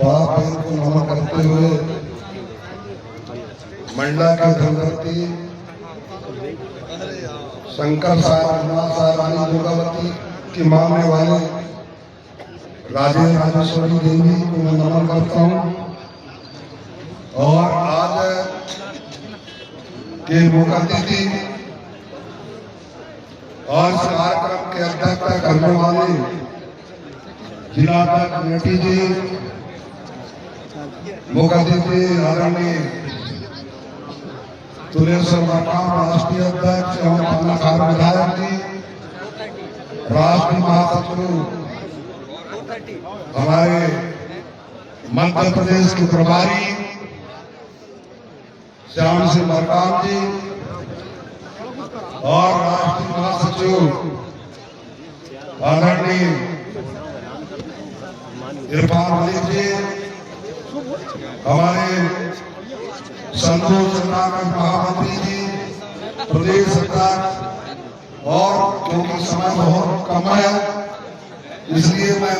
बाप बहन को नमन करते हुए मंडला के धनवर्ती शंकर साहब रानी दुर्गावती की मानने वाले राजे राजेश्वरी देवी को मैं नमन करता हूँ। और आज के मुख्य अतिथि और इस कार्यक्रम के अध्यक्षता करने वाले जिला कमेटी जी, मुख्य अतिथि आदरणीय तुलेश्वर मकाम राष्ट्रीय अध्यक्ष एवं पन्नाखार विधायक जी, राष्ट्रीय महासचिव हमारे मध्य प्रदेश के प्रभारी श्याम सिंह मरकाम जी और राष्ट्रीय महासचिव आदरणीय इरफान मलिक जी, हमारे संतोष चंद्राकर महामंत्री जी, प्रदेश अध्यक्ष, और क्योंकि समय बहुत कम है इसलिए मैं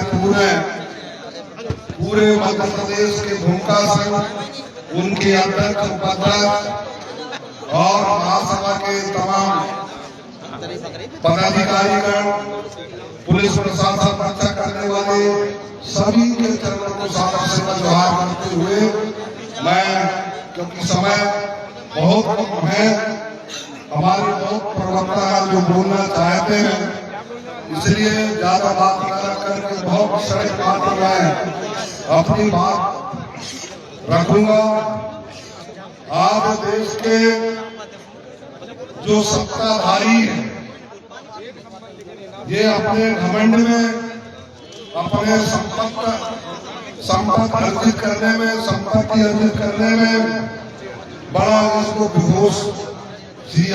पूरे मध्य प्रदेश के भूमिका संघ, उनके अध्यक्ष उपाध्यक्ष और महासभा के तमाम पदाधिकारीगण, पुलिस प्रशासन रक्षा करने वाले सभी के चरणों को सादर से जोहार करते हुए मैं, क्योंकि समय बहुत कम है, हमारे बहुत प्रवक्ता जो बोलना चाहते हैं, इसलिए ज्यादा बात न करके बहुत सरल बात मैं अपनी बात रखूंगा। आज देश के जो सत्ताधारी हैं ये अपने घमंड में, अपने संपत्ति अर्जित करने में, संपत्ति अर्जित करने में बड़ा इसको बेहोश सी आ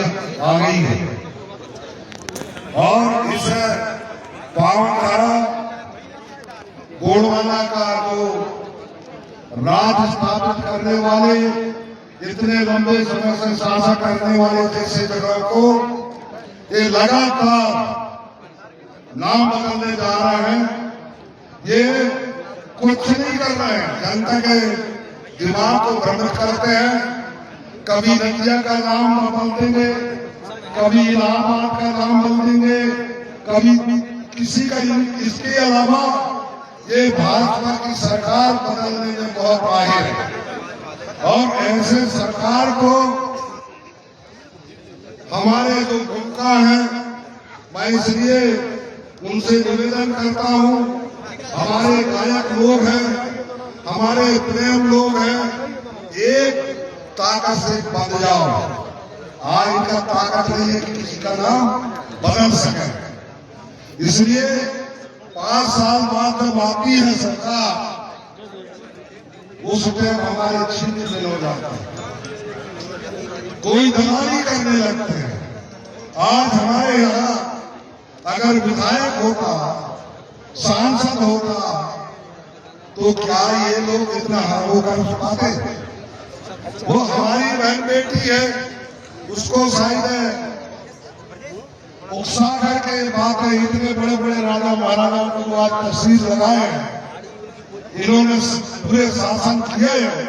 गई है। और इस पावन धारा गोंडवाना का जो राज स्थापित करने वाले, इतने लंबे समय से शासन करने वाले जैसे जगह को ये लगातार नाम बदलने जा रहे हैं। ये कुछ नहीं कर रहे हैं, जनता के दिमाग को भ्रमित करते हैं। कभी नदिया का नाम बदल देंगे, कभी इलाहाबाद का नाम बदल देंगे, कभी किसी का। इसके अलावा ये भाजपा की सरकार बदलने में बहुत माहिर है और ऐसे सरकार को हमारे जो भूमिका है, मैं इसलिए उनसे निवेदन करता हूं, हमारे गायक लोग हैं, हमारे प्रेम लोग हैं, एक ताकत से बंध जाओ। आज इनका ताकत नहीं है कि किसी का नाम बदल सके, इसलिए 5 साल बाद जब आती है सरकार, उस टाइम हमारे छिन्न में हो जाता है, कोई दलाली करने लगते हैं। आज हमारे यहाँ अगर विधायक होता, सांसद होता, तो क्या ये लोग इतना हारो कर पाते? वो हमारी बहन बेटी है, उसको शायद उकसा करके बात है। इतने बड़े बड़े राजा महाराजाओं को आज तस्वीर लगाए, इन्होंने पूरे शासन किए हैं।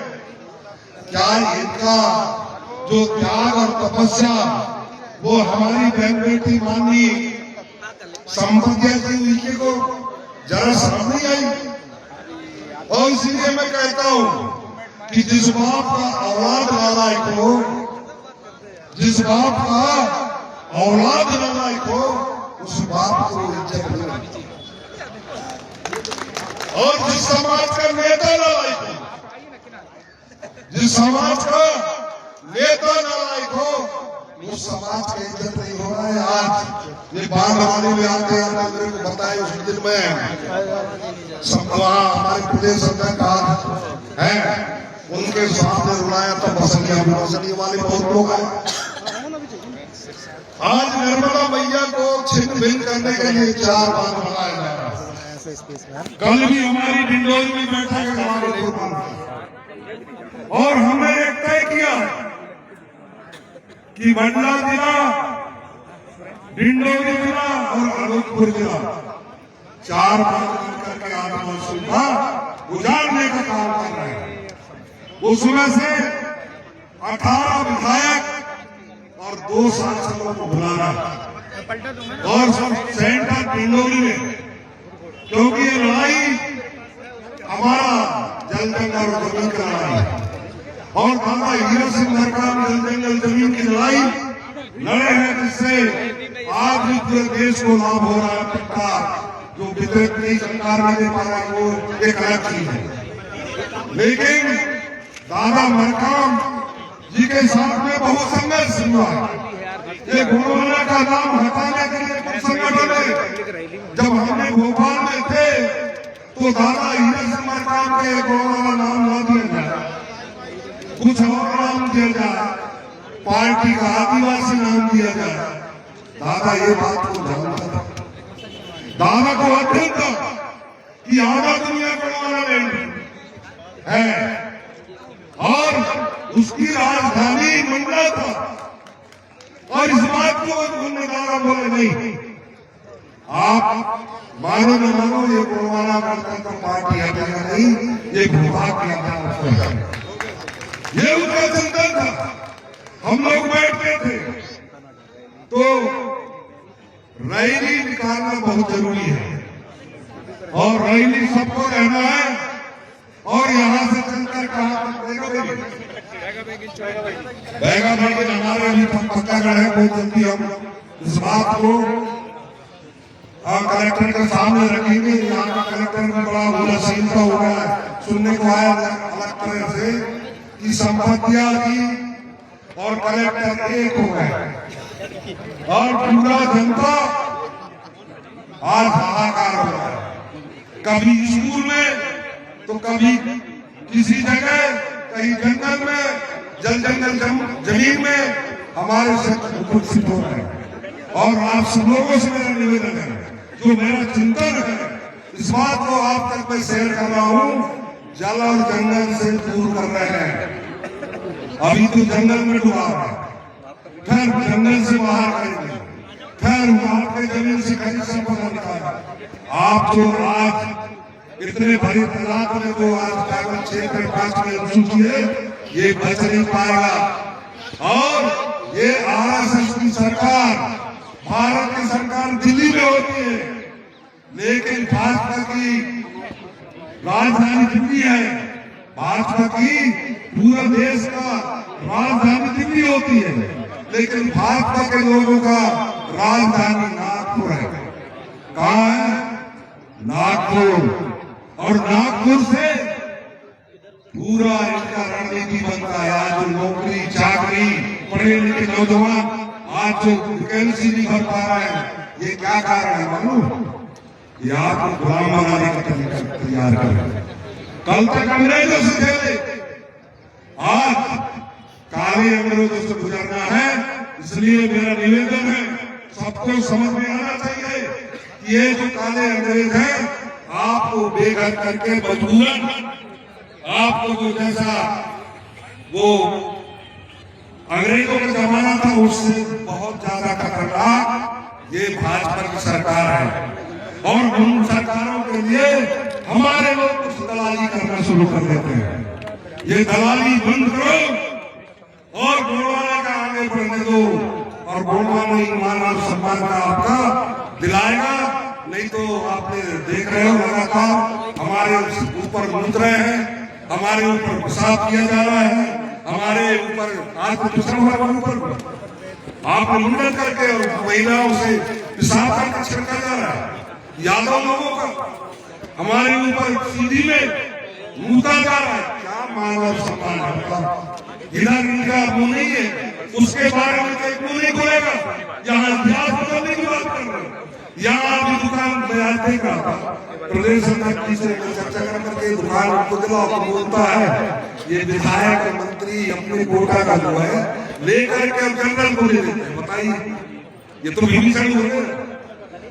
क्या इनका जो त्याग और तपस्या वो हमारी बहन बेटी माननी संपत्तियां थी, उनकी को जरा शर्म नहीं आई? और इसलिए मैं कहता हूं कि जिस बाप का औलाद नालायक हो, जिस बाप का औलाद नालायक हो, उस बाप को इज्जत नहीं मिलती। और जिस समाज का नेता नालायक हो, जिस समाज का नेता नालायक हो, उस समाज की इज्जत नहीं हो रहा है। आज ये बांधवानी में आते हैं, मेरे को बताए उस दिन में सब वहां हमारे प्रदेश अध्यक्ष है, उनके सामने रुलाया तो बसनिया वाले बहुत लोग आए। आज नर्मदा मैया को छिन्न भिन्न करने के लिए 4 बार बुलाया जा रहा है। कल भी हमारी डिंडोरी में बैठा है हमारे और हमने एक तय किया कि मंडला जिला, डिंडोरी जिला और अनूपपुर जिला 4 बार करके आदिवासी उजाड़ने का काम कर रहे हैं। उसमें से 18 विधायक और 2 सांसदों को बुलाना और सब सेंटर डिंडोरी में, क्योंकि ये लड़ाई हमारा जल जंगल और जमीन की लड़ाई है। और दादा हीरा सिंह मरकाम जल जंगल जमीन की लड़ाई लड़े हैं, जिससे आज भी पूरे देश को लाभ हो रहा है। पट्टा जो वितरित नहीं सरकार नहीं दे पा रहा है, वो एक अलग चीज है। लेकिन दादा मरकाम जी के साथ में बहुत संघर्ष हुआ है। ये गोंडवाना का नाम हटाने के लिए कुछ संगठन है। जब हमने भोपाल में थे तो दादा हीरा सिंह मरकाम के गोंडवाना नाम न दिया जाए, कुछ और नाम दिया जाए, पार्टी का आदिवासी नाम दिया जाए। दादा ये बात को जानता था, दादा को अध्ययन था कि आधा दुनिया गोंडवाना लैंड है और उसकी राजधानी मंडला था। और इस बात को उन्होंने दादा बोले नहीं, आप मानो न मानो, ये गोंडवाना गणतंत्र पार्टी हटेगा नहीं, ये भूभा की है। ये उनका चिंतन था। हम लोग बैठते थे तो रैली निकालना बहुत जरूरी है और रैली सबको रहना है। और यहाँ से चलकर कहा बैगा बैगन हमारे भी पक्कागढ़ है। बहुत जल्दी हम इस बात को कलेक्टर के सामने रखेंगे। यहाँ का कलेक्टर भी बड़ा उदासीनता हो गया है, सुनने को आया अलग तरह से कि संपत्तियां की और कलेक्टर एक हो गए और पूरा जनता आज हाहाकार हो रहा है। कभी स्कूल में तो कभी किसी जगह, कहीं जंगल में, जल जंगल जमीन में हमारे से उपस्थित हो रहे हैं। और आप सब लोगों से मेरा निवेदन है, जो मेरा चिंतन है, इस बात को आप तक मैं शेयर कर रहा हूँ। जल और जंगल से दूर कर रहे हैं, अभी तो जंगल में डुबा रहे हैं, फिर जंगल से बाहर करेंगे, फिर वहां पे जमीन से खरीद संपदा निकाला। आप जो आज इतने बड़ी तादाद में जो आज ट्राइबल क्षेत्र 5 में अनुसूची है, ये बच नहीं पाएगा। और ये आरएसएस की सरकार, भारत की सरकार दिल्ली में होती है, लेकिन भाजपा की राजधानी दिल्ली है। भाजपा की पूरे देश का राजधानी दिल्ली होती है, लेकिन भाजपा के लोगों का राजधानी नागपुर है। कहाँ है? नागपुर। और नागपुर से पूरा इनका रणनीति बनता है। आज जो नौकरी चाकरी, पढ़े लिखे नौजवान आज जो वैकेंसी नहीं भर पा रहे हैं, ये क्या कारण है मालूम? ये आपको गुलाम बनाने का तरीका तैयार कर रहे हैं। कल तक अंग्रेजों से थे, आज काले अंग्रेजों से गुजरना है। इसलिए मेरा निवेदन है, सबको समझ में आना चाहिए कि ये जो काले अंग्रेज हैं, आपको बेघर करके मजबूरन आपको जो जैसा वो अंग्रेजों का जमाना था उससे बहुत ज्यादा खतरनाक ये भाजपा की सरकार है। और उन सरकारों के लिए हमारे लोग कुछ दलाली करना शुरू कर देते हैं। ये दलाली बंद करो और गोंडवाना का आगे बढ़ने दो। और गोंडवाना ईमान और सम्मान का आपका दिलाएगा। नहीं तो आपने देख रहे हो लगातार हमारे ऊपर लूट रहे हैं, हमारे ऊपर पेशाब किया जा रहा है, हमारे ऊपर आज ऊपर आप मुंडन करके और महिलाओं से पेशाब करके छिड़का जा रहा है। यादव लोगों का हमारे ऊपर सीधी में मुद्दा जा रहा है। क्या मानव सम्मान है? इधर इनका मुंह नहीं है, उसके बारे में कोई मुंह नहीं खोलेगा। यहाँ इतिहास बदलने की बात कर रहे हैं। यहाँ आपकी दुकान में आज देख रहा था, प्रदेश मंत्री से चर्चा करके दुकान को दिलाओ तो बोलता है ये विधायक मंत्री अपने कोटा का जो है लेकर के जनरल को ले देते हैं। बताइए, ये तो भीषण हो गया।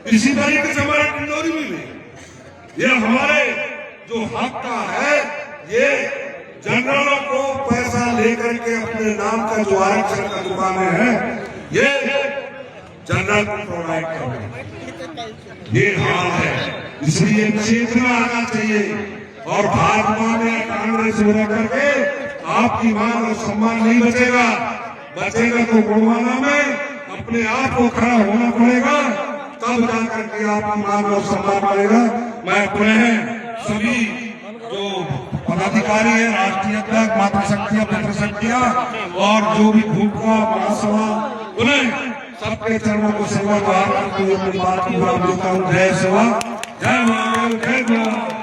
इसी तरीके से हमारे डिंडोरी में भी ये हमारे जो हक का है, ये जनरलों को पैसा लेकर के अपने नाम का जो आरक्षण का दुकानें हैं, ये जनरल को प्रोवाइड कर रहे हैं। ये हाल है। इसलिए चेतना आना चाहिए और भाजपा में कांग्रेस में रह करके आपकी मान और सम्मान नहीं बचेगा। बचेगा तो गुणवाना में अपने आप को खड़ा होना पड़ेगा, तब जाकर के आपकी मान और सम्मान बढ़ेगा। मैं पुनः सभी जो पदाधिकारी है, राष्ट्रीय अध्यक्ष, मातृशक्तियां, पितृशक्तियां और जो भी भूखा महासभा, उन्हें सबके चरणों को सेवा द्वार करते हुए अपनी बात की भाव देता हूँ। जय सेवा, जय महादेव, जय गुरु।